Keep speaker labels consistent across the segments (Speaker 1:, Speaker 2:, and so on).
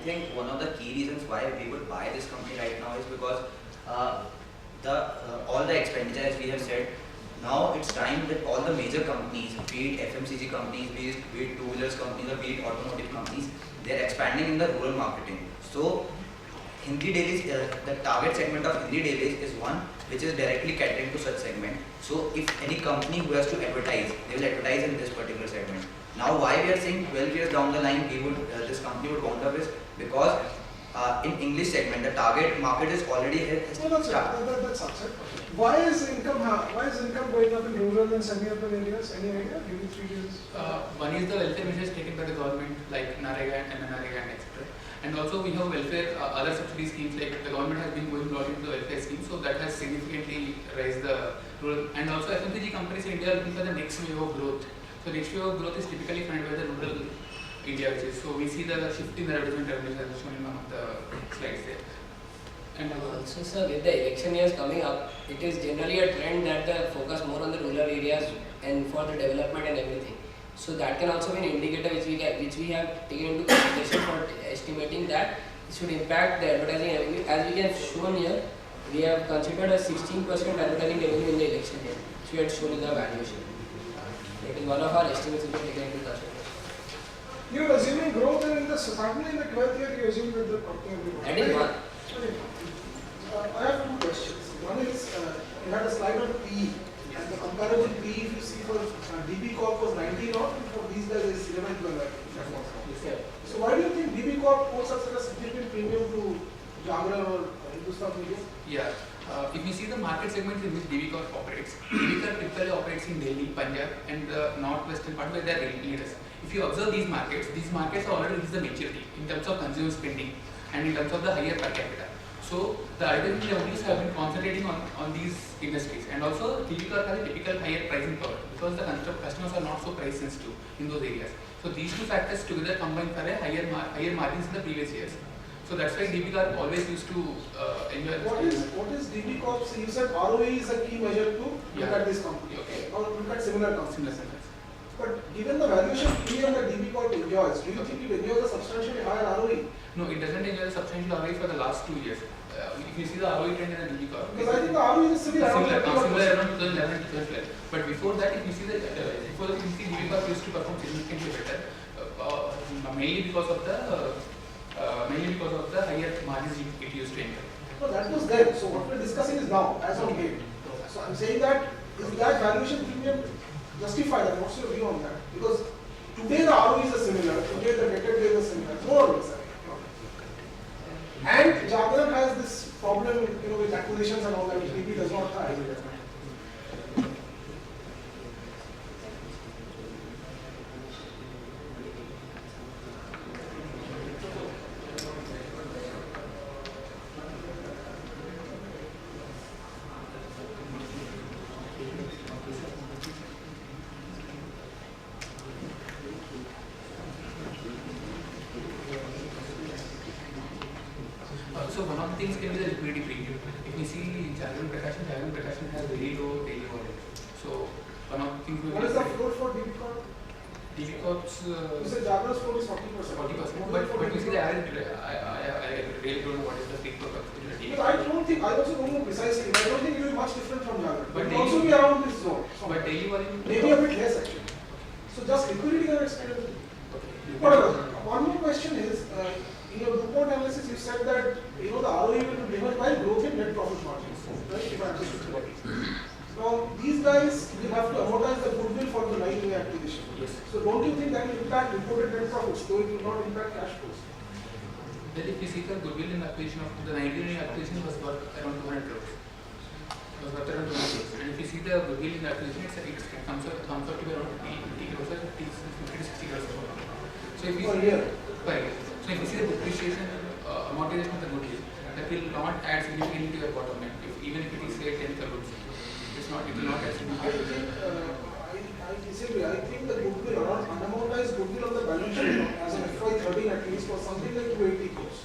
Speaker 1: think one of the key reasons why we would buy this company right now is because all the expenditure, as we have said, now it's time that all the major companies, be it FMCG companies, be it two-wheelers companies, or be it automotive companies, they are expanding in the rural marketing. So Hindi dailies, the target segment of Hindi dailies is one which is directly catering to such segment. So if any company who has to advertise, they will advertise in this particular segment. Now why we are saying 12 years down the line this company would wound up is because in English segment the target market is already
Speaker 2: that's upset. Why is income going up in rural and semi-urban areas? Any idea? Give me 3 reasons.
Speaker 3: One is the welfare measures taken by the government like NREGA and MNREGA and etc. And also we have welfare, other subsidy schemes, like the government has been going a lot into the welfare scheme, so that has significantly raised the rural. And also FMCG companies in India are looking for the next wave of growth. So next wave of growth is typically funded by the rural India, which is, so we see the shift in the advertisement revenues as shown in one of the slides there. And
Speaker 4: also, sir, with the election years coming up, it is generally a trend that they focus more on the rural areas and for the development and everything. So that can also be an indicator which we have taken into consideration for estimating that it should impact the advertising revenue. As we have shown here, we have considered a 16% advertising revenue in the election year, which we had shown in the valuation. It is one of our estimates which we have taken into consideration.
Speaker 2: You are assuming growth in the certainly in the 12th year you assume that the company will be
Speaker 4: That is one.
Speaker 2: I have 2 questions. One is you had a slide on PE and the comparable PE if you see for DB Corp was 19 odd and for these guys is 11 12.
Speaker 4: Yes,
Speaker 2: so why do you think DB Corp holds such a significant premium to Jagra or Hindustan Media?
Speaker 3: yeah, if you see the market segments in which DB Corp operates, DB Corp typically operates in Delhi, Punjab and the northwestern part where they are leaders. If you observe these markets are already reached the maturity in terms of consumer spending and in terms of the higher per capita. So the advertising revenues have been concentrating on these industries, and also DB Corp has a typical higher pricing power because the customers are not so price sensitive in those areas. So these two factors together combine for a higher margins in the previous years. So that's why DB Corp always used to enjoy.
Speaker 2: What is DB Corp? So you said ROE is a key measure to look at this company,
Speaker 3: okay,
Speaker 2: or look at similar companies.
Speaker 3: similar.
Speaker 2: But given the valuation premium that DB Corp enjoys, do you think it enjoys a substantially higher ROE?
Speaker 3: No, it doesn't enjoy a substantial ROE for the last 2 years. If you see the ROE trend in the DB Corp,
Speaker 2: Because I think the ROE is similar around
Speaker 3: around 2011 to 2012. But before that, if you see DB Corp used to perform significantly better, mainly because of the higher margins it used to enjoy.
Speaker 2: No, that was then. So what we're discussing is now, as on date. So I'm saying that is that valuation premium justified, and what's your view on that? Because today the ROEs are similar, today the debtor days are similar, more or less. And Jagran has this problem, with acquisitions and all that, which DB does not have.
Speaker 3: So one of the things can be the liquidity premium. If we see Jagran Prakashan has very low daily volume. So one of the things we
Speaker 2: What is the float for DB Corp?
Speaker 3: DB Corp's
Speaker 2: You said Jagran's float is 40%.
Speaker 3: 40%. But you see the average, I really don't know what is the free float of DB.
Speaker 2: I also don't know precisely, but I don't think it will be much different from Jagran.
Speaker 3: But
Speaker 2: it will also be around this zone.
Speaker 3: But daily volume
Speaker 2: Maybe a bit less actually. So just liquidity can explain it.
Speaker 3: Okay.
Speaker 2: Whatever. One more question is, in your report analysis, you said that the ROE will be driven by growth in net profit margins, right? If I understood correctly. Now these guys will have to amortize the goodwill for the right way acquisition.
Speaker 3: Yes.
Speaker 2: So don't you think that will impact reported net profits, though it will not impact cash flows?
Speaker 3: Then if you see the goodwill in acquisition of the 19 acquisition was worth around 200 crores. It was worth around 200 crores. And if you see the goodwill in acquisition, it comes out to be around 50 crores or 50 to 60 crores. So if you
Speaker 2: Per year.
Speaker 3: Per year. So if you see the depreciation, amortization of the goodwill, that will not add significantly to your bottom line. Even if it is say 10 crores, it will not add significantly.
Speaker 2: I disagree. I think the goodwill, around unamortized goodwill on the balance sheet as an FY13 at least was something like 280 crores.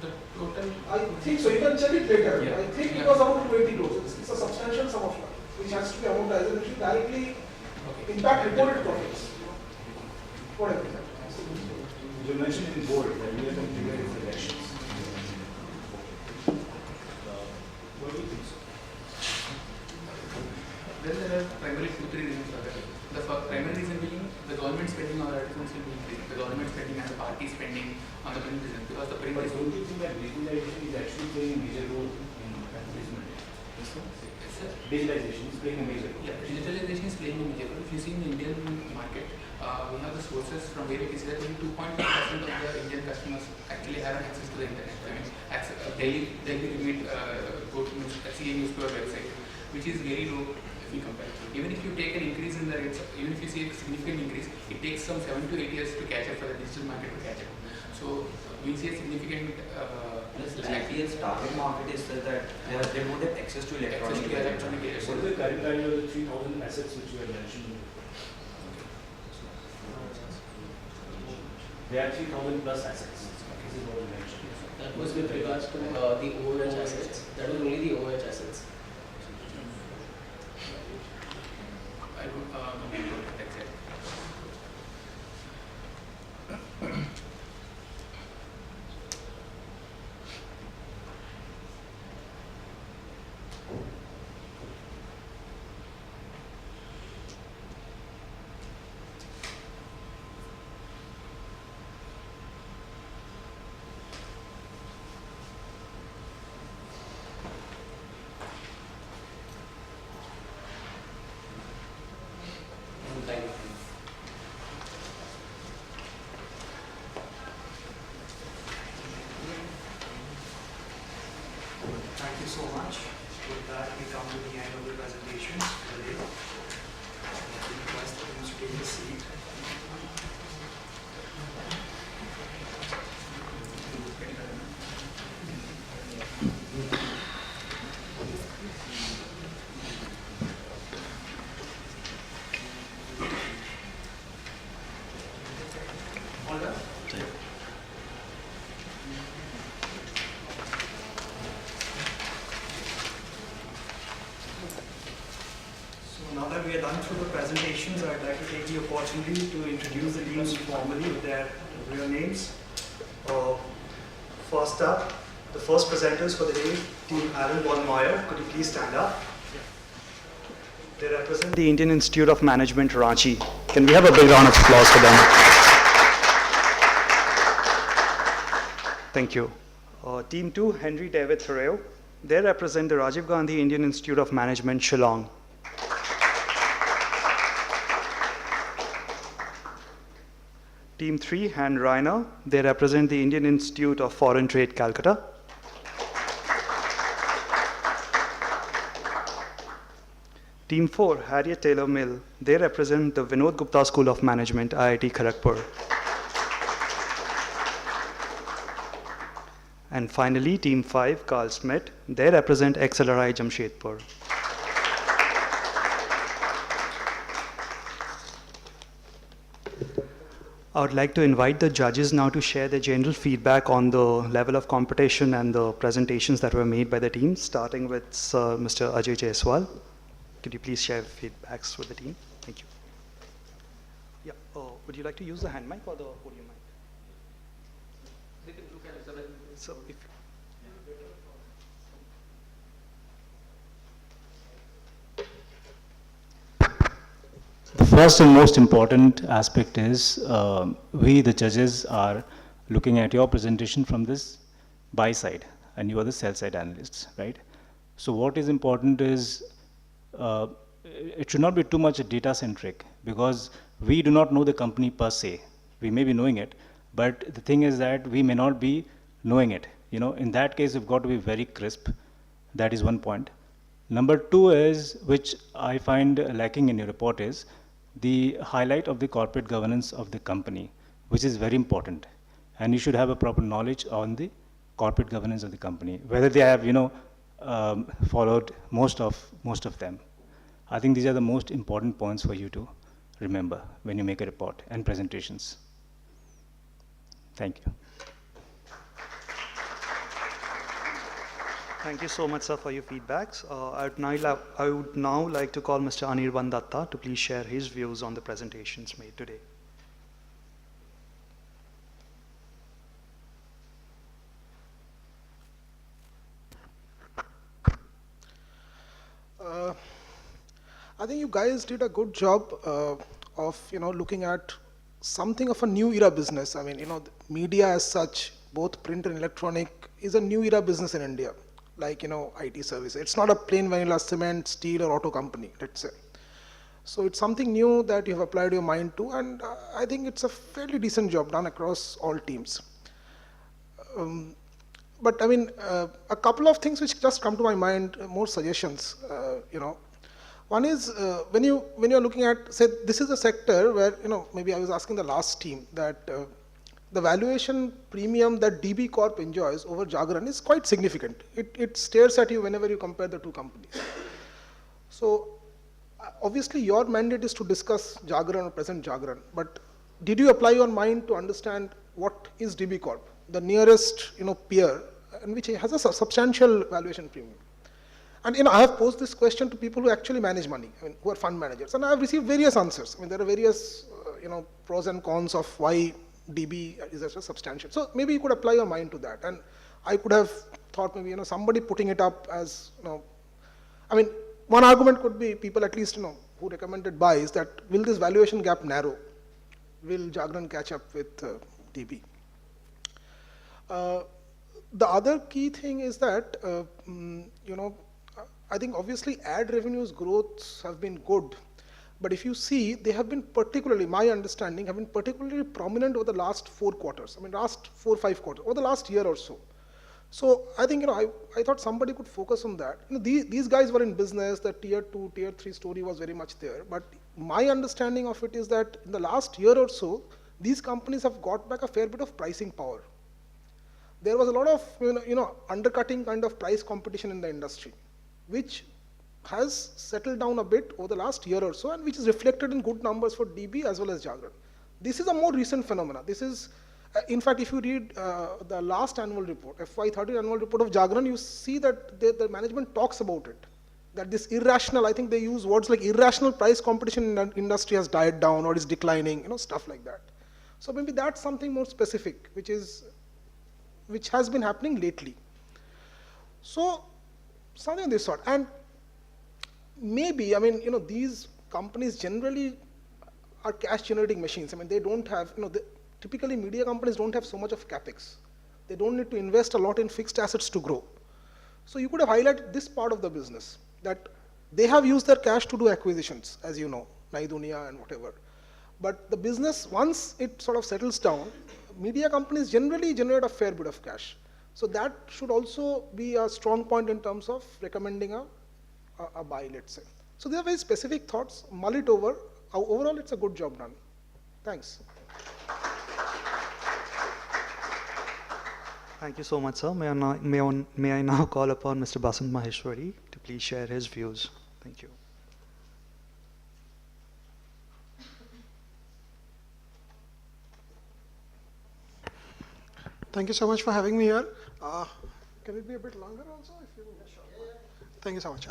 Speaker 3: The total.
Speaker 2: I think so. You can check it later.
Speaker 3: Yeah.
Speaker 2: I think it was about 280 crores. It's a substantial sum of money which has to be amortized and which will directly impact reported profits. Whatever.
Speaker 5: You mentioned in bold that we have to prepare for elections. What do you think so?
Speaker 3: Well, there are primarily three reasons for that. The primary reason being the government spending on advertisements will be increasing. The government spending and the party spending on the print business, because the print
Speaker 5: But
Speaker 3: is
Speaker 5: don't you think that digitalization is actually playing a major role in advertisement? Digitalization is playing a major role.
Speaker 3: Yeah, digitalization is playing a major role. If you see in the Indian market, we have the sources from where we can see that only 2.5% of the Indian customers actually have access to the internet. I mean, daily remit go to CA newspaper website, which is very low if we compare. Even if you take an increase in the rates, even if you see a significant increase, it takes some 7 to 8 years to catch up for the digital market to catch up. So we see a significant
Speaker 1: Plus, IPL's target market is such that they don't have access to electronic gadgets.
Speaker 5: What is the current value of the 3,000 assets which you had mentioned? There are 3,000 plus assets. This is what you mentioned.
Speaker 4: That was with regards to the OOH assets. That was only the OOH assets.
Speaker 3: I don't know exactly.
Speaker 4: Thank you.
Speaker 6: Thank you so much. With that, we come to the end of the presentation today. I request you to take a seat. All done? So now that we are done through the presentations, I'd like to take the opportunity to introduce the teams formally with their real names. First up, the first presenters for the day, Team Aaron von Meyer. Could you please stand up? They represent the Indian Institute of Management, Ranchi. Can we have a big round of applause for them? Thank you. Team 2, Henry David Thoreau. They represent the Rajiv Gandhi Indian Institute of Management, Shillong. Team 3, Han Rainer. They represent the Indian Institute of Foreign Trade, Calcutta. Team 4, Harriet Taylor Mill. They represent the Vinod Gupta School of Management, IIT Kharagpur. And finally, Team 5, Carl Schmidt. They represent XLRI Jamshedpur. I would like to invite the judges now to share their general feedback on the level of competition and the presentations that were made by the team, starting with Mr. Ajay Jaiswal. Could you please share feedbacks with the team? Thank you. Yeah. Would you like to use the hand mic or the podium mic?
Speaker 3: They can look at it.
Speaker 6: So if
Speaker 5: The first and most important aspect is we, the judges, are looking at your presentation from this buy side, and you are the sell side analysts, right? So what is important is it should not be too much data centric, because we do not know the company per se. We may be knowing it, but the thing is that we may not be knowing it. You know, in that case, you've got to be very crisp. That is one point. Number two is, which I find lacking in your report, is the highlight of the corporate governance of the company, which is very important. And you should have a proper knowledge on the corporate governance of the company, whether they have, followed most of them. I think these are the most important points for you to remember when you make a report and presentations. Thank you.
Speaker 6: Thank you so much, sir, for your feedbacks. I would now like to call Mr. Anirban Datta to please share his views on the presentations made today.
Speaker 2: I think you guys did a good job of looking at something of a new era business. I mean, the media as such, both print and electronic, is a new era business in India. Like IT services. It's not a plain vanilla cement, steel, or auto company. Let's say. So it's something new that you have applied your mind to, and I think it's a fairly decent job done across all teams. But I mean, a couple of things which just come to my mind, more suggestions. One is when you're looking at, say, this is a sector where maybe I was asking the last team that the valuation premium that DB Corp enjoys over Jagran is quite significant. It stares at you whenever you compare the two companies. So obviously your mandate is to discuss Jagran or present Jagran, but did you apply your mind to understand what is DB Corp, the nearest peer, and which has a substantial valuation premium? And I have posed this question to people who actually manage money, I mean, who are fund managers, and I have received various answers. I mean, there are various pros and cons of why DB is such a substantial. So maybe you could apply your mind to that, and I could have thought maybe somebody putting it up as I mean, one argument could be people at least who recommended buy is that will this valuation gap narrow? Will Jagran catch up with DB? The other key thing is that I think obviously ad revenues growths have been good, but if you see, they have been particularly, my understanding, have been particularly prominent over the last 4 quarters. I mean, last 4 or 5 quarters, over the last year or so. So I think I thought somebody could focus on that. These guys were in business. The tier 2, tier 3 story was very much there. But my understanding of it is that in the last year or so, these companies have got back a fair bit of pricing power. There was a lot of undercutting kind of price competition in the industry, which has settled down a bit over the last year or so, and which is reflected in good numbers for DB as well as Jagran. This is a more recent phenomena. This is, in fact, if you read the last annual report, FY13 annual report of Jagran, you see that the management talks about it. That this irrational, I think they use words like irrational price competition in the industry has died down or is declining, stuff like that. So maybe that's something more specific, which has been happening lately. So something of this sort. And maybe, I mean, these companies generally are cash generating machines. I mean, they don't have, typically media companies don't have so much of capex. They don't need to invest a lot in fixed assets to grow. So you could have highlighted this part of the business, that they have used their cash to do acquisitions, as you know, Nai Dunia and whatever. But the business, once it sort of settles down, media companies generally generate a fair bit of cash. So that should also be a strong point in terms of recommending a buy, let's say. So they are very specific thoughts, mull it over. Overall, it's a good job done. Thanks.
Speaker 6: Thank you so much, sir. May I now call upon Mr. Basant Maheshwari to please share his views. Thank you.
Speaker 7: Thank you so much for having me here. Can it be a bit longer also? Thank you so much.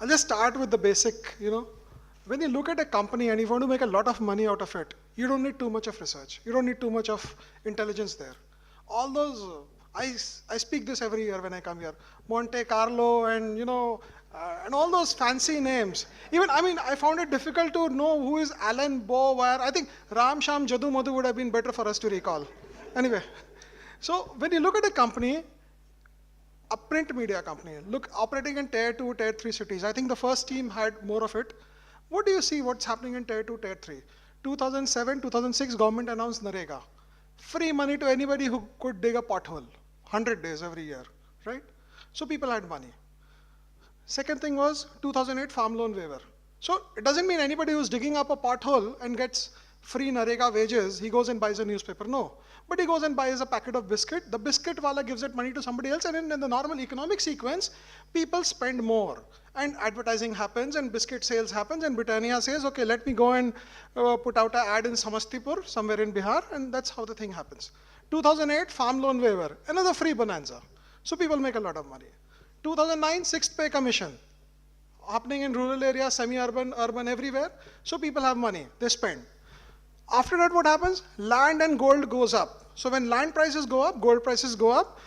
Speaker 7: I'll just start with the basic, when you look at a company and you want to make a lot of money out of it, you don't need too much of research. You don't need too much of intelligence there. All those, I speak this every year when I come here, Monte Carlo and, and all those fancy names. Even, I found it difficult to know who is Alan Bowyer. I think Ram Sham Jadu Madhu would have been better for us to recall. Anyway, so when you look at a company, a print media company, operating in tier 2, tier 3 cities. I think the first team had more of it. What do you see what's happening in tier 2, tier 3? 2007, 2006, government announced Narega. Free money to anybody who could dig a pothole. 100 days every year, right? So people had money. Second thing was 2008 farm loan waiver. So it doesn't mean anybody who's digging up a pothole and gets free Narega wages, he goes and buys a newspaper. No. But he goes and buys a packet of biscuit. The biscuit wala gives that money to somebody else, and in the normal economic sequence, people spend more. And advertising happens, and biscuit sales happens, and Britannia says, okay, let me go and put out an ad in Samastipur, somewhere in Bihar, and that's how the thing happens. 2008, farm loan waiver, another free bonanza. So people make a lot of money. 2009, sixth pay commission, happening in rural areas, semi-urban, urban, everywhere. So people have money, they spend. After that, what happens? Land and gold goes up. So when land prices go up, gold prices go up.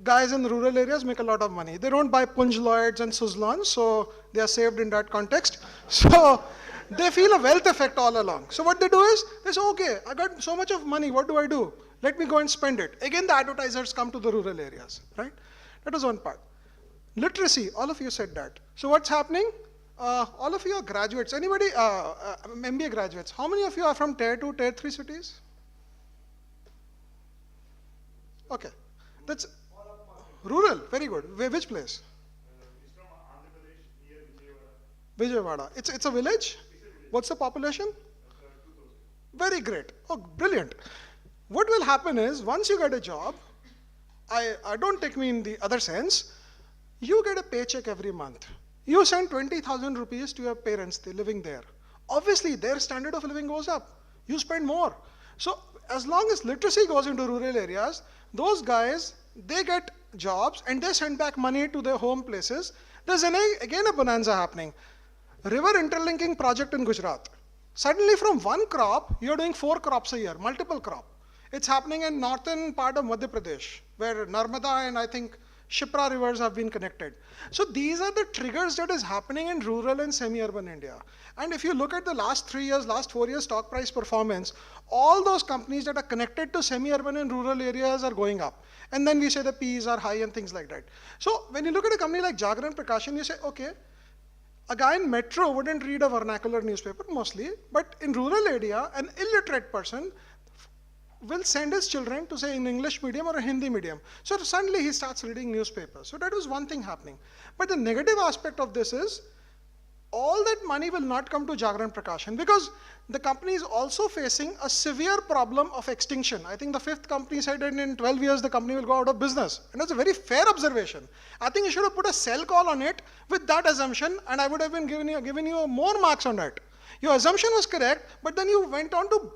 Speaker 7: guys in rural areas make a lot of money. They don't buy Punj Lloyds and Suzlon, so they are saved in that context. So they feel a wealth effect all along. So what they do is, they say, okay, I got so much of money, what do I do? Let me go and spend it. Again, the advertisers come to the rural areas, right? That was one part. Literacy, all of you said that. So what's happening? All of you are graduates. Anybody, MBA graduates, how many of you are from Tier 2, Tier 3 cities? Okay, that's rural, very good. Which place? Vijayawada. It's a village? What's the population? Very great. Oh, brilliant. What will happen is, once you get a job, I don't take me in the other sense, you get a paycheck every month. You send 20,000 rupees to your parents, they're living there. Obviously, their standard of living goes up. You spend more. So, as long as literacy goes into rural areas, those guys, they get jobs and they send back money to their home places. There's again a bonanza happening. River interlinking project in Gujarat. Suddenly from one crop, you're doing 4 crops a year, multiple crop. It's happening in northern part of Madhya Pradesh, where Narmada and I think Shipra rivers have been connected. So these are the triggers that is happening in rural and semi-urban India. And if you look at the last 3 years, last 4 years stock price performance, all those companies that are connected to semi-urban and rural areas are going up. And then we say the P's are high and things like that. So when you look at a company like Jagran Prakashan, you say, okay, a guy in metro wouldn't read a vernacular newspaper mostly, but in rural area, an illiterate person will send his children to say in English medium or a Hindi medium. So suddenly he starts reading newspapers. So that was one thing happening. But the negative aspect of this is, all that money will not come to Jagran Prakashan because the company is also facing a severe problem of extinction. I think the 5th company said that in 12 years the company will go out of business. And that's a very fair observation. I think you should have put a sell call on it with that assumption, and I would have been giving you more marks on that. Your assumption was correct, but then you went on to